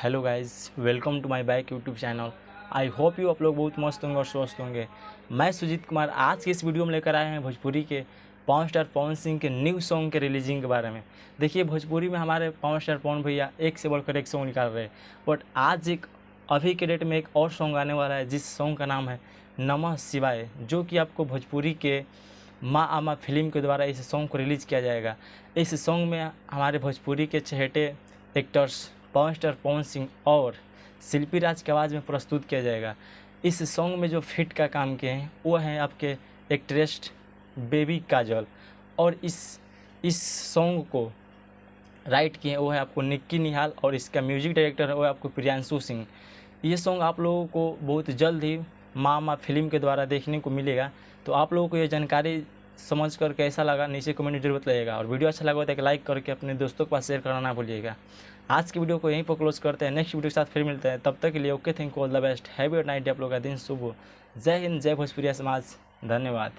Hello guys, welcome to my back YouTube channel. I hope you आप लोग बहुत मस्त होंगे और स्वस्थ होंगे। मैं सुजीत कुमार आज की इस वीडियो में लेकर आए हैं भोजपुरी के पवन स्टार पवन सिंह के न्यू सॉन्ग के रिलीजिंग के बारे में। देखिए, भोजपुरी में हमारे पवन स्टार पवन भैया एक से बढ़कर एक सॉन्ग निकाल रहे हैं, बट आज एक अभी के डेट में एक और सॉन्ग आने वाला है जिस सॉन्ग का नाम है नमः शिवाय, जो कि आपको भोजपुरी के माँ आमा फिल्म के द्वारा इस सॉन्ग को रिलीज़ किया जाएगा। इस सॉन्ग में हमारे भोजपुरी के चहेते एक्टर्स पवन स्टार पवन सिंह और शिल्पी राज की आवाज़ में प्रस्तुत किया जाएगा। इस सॉन्ग में जो फिट का काम किए हैं वो हैं आपके एक्ट्रेस बेबी काजल, और इस सॉन्ग को राइट किए वो है आपको निक्की निहाल, और इसका म्यूजिक डायरेक्टर है वो है आपको प्रियांशु सिंह। ये सॉन्ग आप लोगों को बहुत जल्द ही माँ फिल्म के द्वारा देखने को मिलेगा। तो आप लोगों को ये जानकारी समझ कर कैसा लगा नीचे कमेंट में जरूर बताइएगा, और वीडियो अच्छा लगा तो एक लाइक करके अपने दोस्तों के पास शेयर करना ना भूलिएगा। आज की वीडियो को यहीं पर क्लोज करते हैं, नेक्स्ट वीडियो के साथ फिर मिलते हैं। तब तक के लिए okay, thank you, all the best, have a night day. आप लोगों का दिन शुभ हो। जय हिंद, जय भोजपुरिया समाज, धन्यवाद।